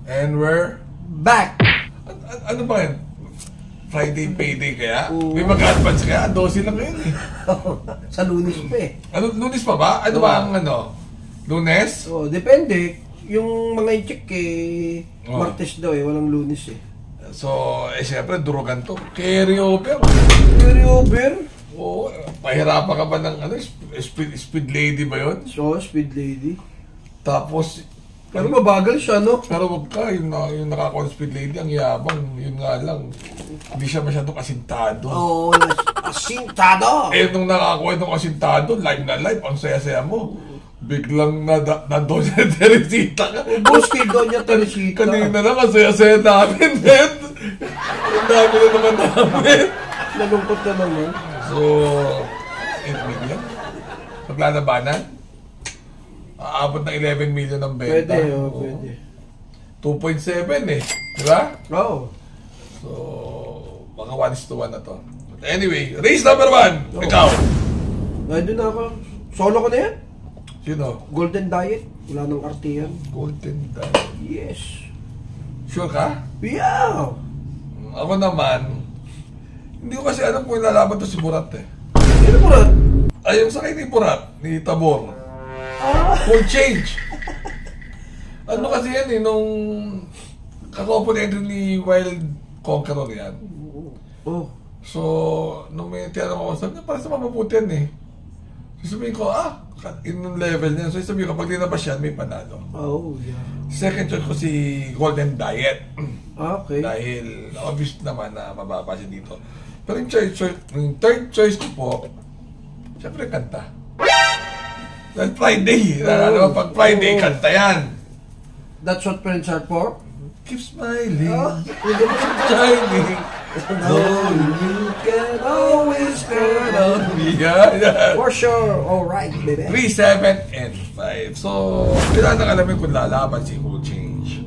And we're back! Ano ba yan? Friday payday kaya? May mag-advance kaya? 12 lang ngayon eh. Sa Lunes pa eh. Ano, Lunes pa ba? Ano ba ang ano? Lunes? Depende. Yung mga i-check eh, Martes daw eh, walang Lunes eh. So, siyempre, durugan to. Carry over. Carry over? Oo, pahirapan ka ba ng ano, speed lady ba yun? So, speed lady. Tapos, pero mabagal siya, no? pero wag ka, yung nakakuha ng speed lady, ang yabang, yun nga lang, hindi siya masyadong asintado. Oo, asintado! Eh, nung nakakuha ng asintado, live na live, ang saya-saya mo. Biglang nandoon sa Teresita ka. Ubus kay Doña Teresita. Kanina lang, ang saya-saya namin, man. Ang dami na naman namin. Nalungkot ka naman. So, 8 million? Paglalabanan? Aabot ng 11 million ang benta. Pwede, pwede. 2.7 eh. Diba? Oo. So, baka 1:1 na to. But anyway, race number 1. Ikaw. Nandun na ako. Solo ko na yan. Sino? Golden Diet. Wala nang RT yan. Golden Diet. Yes. Sure ka? Yeah. Ako naman, hindi ko kasi alam kung ilalaban to si Burat eh. Sino po rin? Ay, yung sakay ni Burat, ni Tabor. Full change. Ano kasi yan eh, nung kako-opponent ni Wild Conqueror yan. Oh. So, nung may tinanong ako, sabi niya, para sa mamaputi yan eh. So, sabihin ko, in level niya. So, sabihin ko, pag dinabas yan, may panalo. Oh, yeah. Second choice ko si Golden Diet. Okay. Dahil, obvious naman na mababa siya dito. Pero yung third choice ko po, siyempre kanta. Dahil Friday. Pag Friday, kanta yan. That's what friends are for? Keep smiling. Keep shining. No, you can always count on me. Yeah. For sure. Alright, baby. 3, 7, and 5. So, kailangan alamin kung lalaban si Full Change.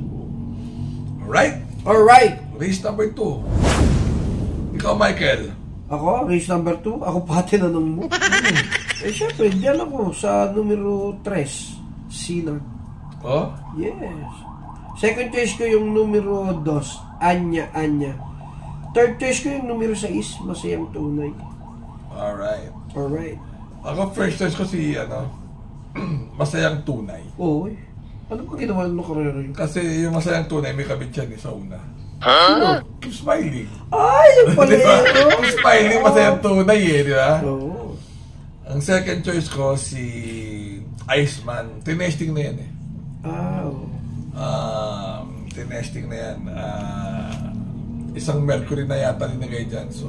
Alright? Alright. Race number 2. Ikaw, Michael. Ako, race number 2. Ako pati na nung mo. Syempre, diyan ako sa numero 3. Sina. Oh? Yes. Second choice ko yung numero 2. Anya. Third choice ko yung numero 6. Masayang Tunay. Alright. Ako, first choice ko si, Masayang Tunay. Oo. Ano pa ginawa ng karera yun? Kasi yung Masayang Tunay, may kabit siya sa una. Huh? Keep smiling. Ay, yung pala diba? yun. Keep smiling, Masayang Tunay eh, di ba? Oo. Ang second choice ko, si Iceman. Tinesting na yan eh. Tinesting na yan. Isang Mercury na yata linagay dyan. So,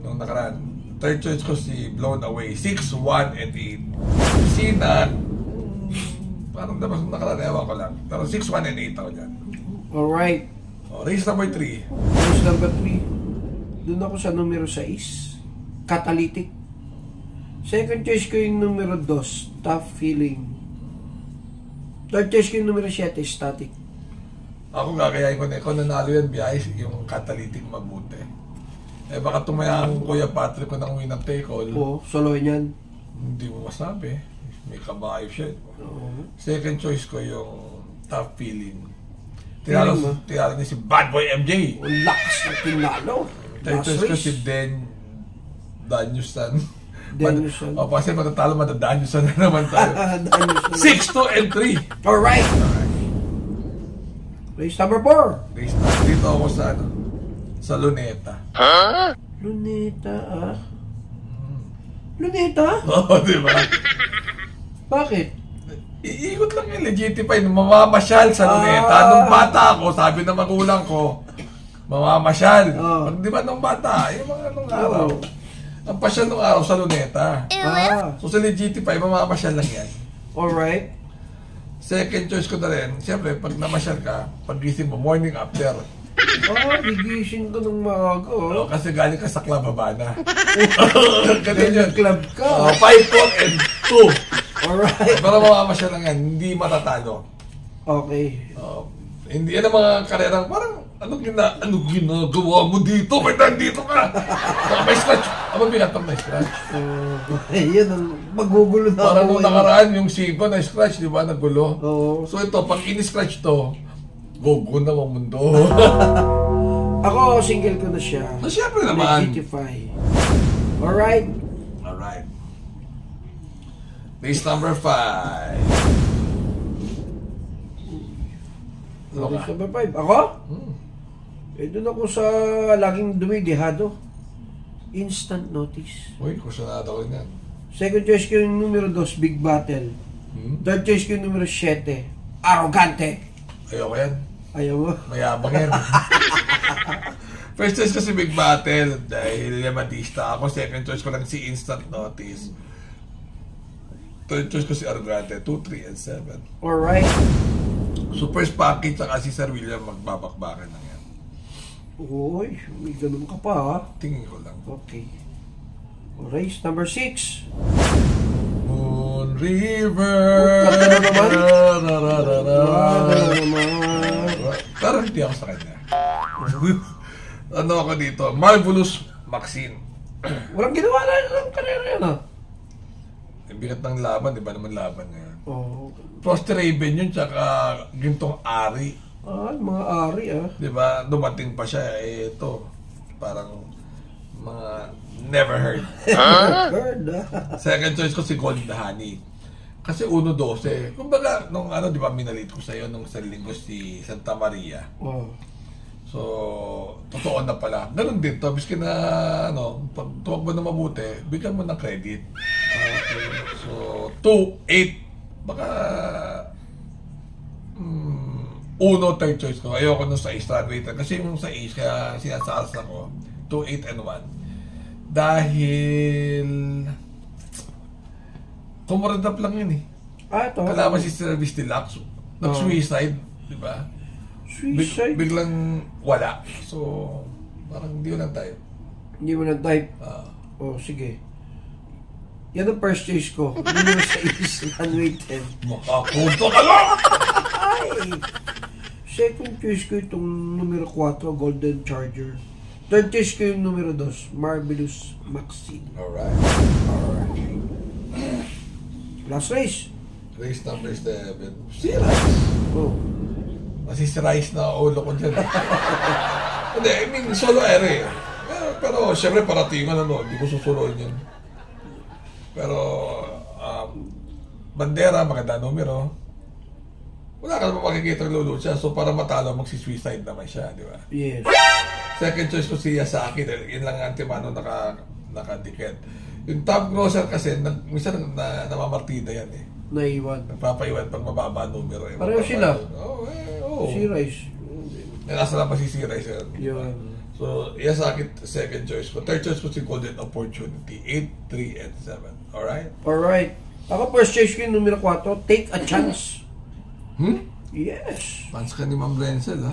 nung nakaraan. Third choice ko si Blown Away. 6, 1, and 8. Sina, parang dapat nung nakaraan, ewan ko lang. Pero 6, 1, and 8 ako dyan. Alright. Race number 3. Race number 3. Doon ako sa numero 6. Catalytic. Second choice ko yung numero 2. Tough Feeling. Third choice ko yung numero 7. Static. Ako gagayain ko na. Kung nanalo yan, biyayos yung Catalytic mabuti. Eh baka tumaya ang Kuya Patrick ko nang uwi ng take-all. Oo, solo yan. Hindi mo masabi. May kabayo siya. Second choice ko yung Tough Feeling. Tinalo niya si Bad Boy MJ. Ang lakas na tinalo. Third choice ko si Danielson. Danielson. Kasi matatalo Danielson na naman tayo. 6, 2, and 3. Alright. Race number 4. Race na. Dito ako sa Luneta. Luneta, Luneta? Oo, di ba? Bakit? Iikot lang yung legitify. Mamamasyal sa Luneta. Nung bata ako, sabi ng magulang ko, mamamasyal. Di ba nung bata? Yung mga nung araw. Ang pasyal nung araw sa Luneta. So sa legitify, mamamasyal lang yan. Alright. Second choice ko na rin, siyempre, pag namasyal ka, pag-gising mo, morning after. Gigising ko ng maaga. Kasi galing ka sa club, Habana. Ganyan club ka. 5, 4, and 2. Alright. Pero mamamasyal lang yan, hindi matatalo. Okay. Hindi yan ang mga karerang parang ano ginagawa mo dito? Ba't nandito ka? Baka may scratch. Bigat pag may scratch. Yan ang magugulo na Parang ako. nung nakaraan yung sipa na scratch, di ba? Nagulo. Oo. So ito, pag in-scratch to, gogo na ang mundo. Ako, single ko na siya. Siyempre naman. Identify. Alright. Alright. Race number 5. Ano ka? Number 5. Ako? Doon ako sa laging dumidihado. Instant notice. Uy, kusunado ko yan. Second choice ko yung numero 2, Big Battle. Third choice ko yung numero 7, Arrogante. Ayoko yan. Ayaw mo? Mayabang yan. First choice ko si Big Battle dahil Yamatista ako. Second choice ko lang si Instant Notice. Third choice ko si Arrogante. 2, 3, and 7. Alright. So first package saka si Sir William magbabakbakan lang yan. Uy, may ganun ka pa ha. Tingin ko lang. Okay. Race number 6. Moon River. Pero hindi ako sa kanya. Ano ako dito? Marvelous Maxine. Walang ginawa na ng karera yan ha. Yung bigat ng laban, di ba naman laban ngayon? Oh. Frost Raven yun, tsaka Gintong Ari. Mga ari ah. Di ba? Dumating pa siya, ito. Parang mga never heard. Heard ah. Second choice ko si Gold Honey. Kasi 1-12. Kumbaga, nung di ba minalit ko sa'yo nung sa linggo si Santa Maria. Oh. So, totoo na pala. Ganun din to. Biskin na, pag tuwag mo na mabuti, bigyan mo ng credit. Okay. So, 2-8. Baka, 1 third choice ko. Ayoko nung sa ace rater. Kasi yung sa ace, kaya sinasasa ko, 2, 8, and 1. Dahil, kumurad up lang yun eh. Ito. Kalaban si Service Deluxe. Nag-suicide, di ba? Suicide? Biglang wala. So, parang hindi ko lang type. Hindi mo na-type? Sige. Yan ang first choice ko. Numero 6, unweighted. Makapunto ka lang! Ay! Second choice ko itong numero 4, Golden Charger. Third choice ko yung numero 2, Marvelous Maxine. Alright. Last race. Race number 7. Si Rice. Oh. Kasi si Rice na ulo ko dyan. Hindi, I mean, solo ere. Pero syempre paratingan hindi ko susuloin yun. Pero, bandera, maganda numero. Wala ka naman makikita ng lulu siya. So, para matalo, magsi-suicide naman siya, di ba? Yes. Second choice ko si Yasaki dahil yun lang ang antimano nakadikit. Yung top grosser kasi, minsan namamartida yan eh. Naiwan. Nagpapaiwan pag mababa ang numero. Pareho sila. Oo. Si Rice. Nasa lang pa si Rice Yun. So, Yasaki second choice ko. Third choice ko si Golden Opportunity. 8, 3, and 7. Alright? Alright. Ako first choice ko yung numero 4, Take a Chance. Yes. Fans ka ni Ma'am Renzel, ha?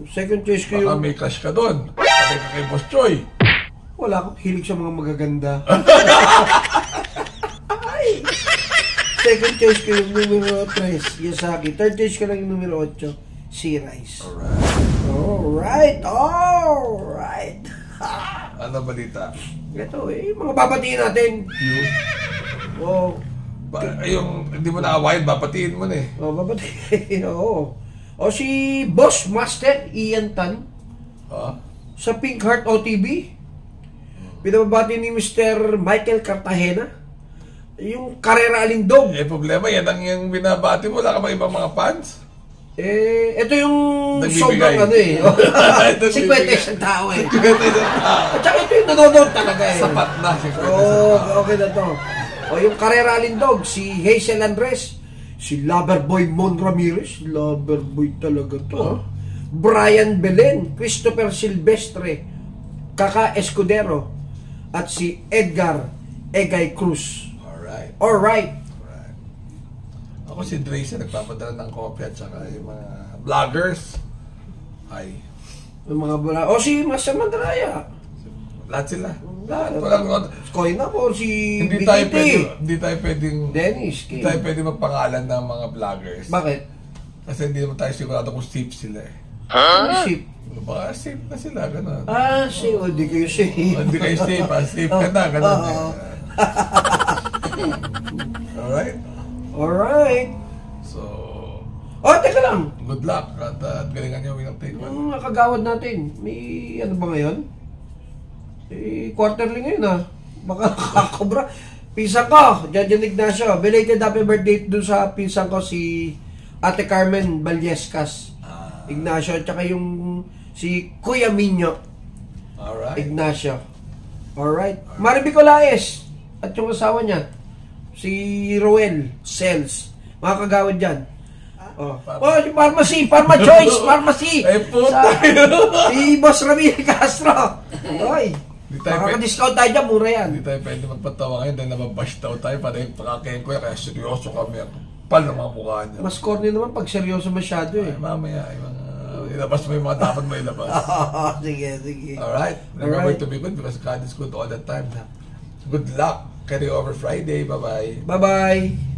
Second choice ko Baka yung... may crush ka doon. Patay ka kay Boss Choi. Wala akong hilig sa mga magaganda. Ay! Second choice ko yung numero 3, Yasaki. Third choice ko lang yung numero 8, si Rice. Alright. Ano balita? Ito mga babatiin natin. Oh. Yung hindi mo naawain, babatiin mo na eh. Babatiin. Oo. O si Boss Master Ian Tan sa Pink Heart OTB. Pinababati ni Mr. Michael Cartagena. Yung Karera Alindog. Problema yan ang yung binabati mo. Wala ka ba ibang mga fans? Ito yung nagbibigay. Sobrang 50 isang tao eh. 50 isang tao. At saka ito yung nanonood talaga eh. Sapat na. Okay na to. O yung Karera Alindog, si Hazel Andres, si Loverboy Mon Ramirez, Loverboy talaga to. Brian Belen, Christopher Silvestre, Kaka Escudero, at si Edgar Egay Cruz. Alright. Ako si Dracer, nagpapadala ng kopya at saka yung mga vloggers. Hi. Yung mga O si Master Mandraya. Lahat sila. Walang Koina po, si hindi tayo pwedeng Dennis. Hindi tayo pwedeng magpangalan ng mga vloggers. Bakit? Kasi hindi naman tayo sigurado kung safe sila eh. Ship. Baka safe na sila, gano'n. Safe. O, di kayo safe. Hindi kayo safe, safe ka na, gano'n eh. Alright? Alright. So, Teka lang. good luck at galingan niyo winner take one. Yung nakagawad natin, may ano ba ngayon? Quarterly ngayon Baka kakobra. Pinsan ko, Jan Ignacio. Belated happy birthday dun sa pinsan ko si Ate Carmen Vallescas. Ignacio, at saka yung si Kuya Minyo Alright. Ignacio. Alright. Mariby Colaes at yung asawa niya, si Roel Sales. Mga kagawad dyan. Si Pharmacy, Pharma Choice, Pharmacy. Ay, puta. Si Boss Ramil Castro. Oy. Di tayo Makaka-discount tayo dyan, mura yan. Hindi tayo pwede magpatawa ngayon dahil nababash daw tayo para yung pakakain ko kaya seryoso kami. Pal ng mga mukha niya. Mas corny naman pag seryoso masyado eh. Ay, mamaya, ilabas mo yung mga dapat mo ilabas. Sige. Alright? Remember to be good because God is good all the time. Good luck. Carry over Friday. Bye-bye. Bye-bye.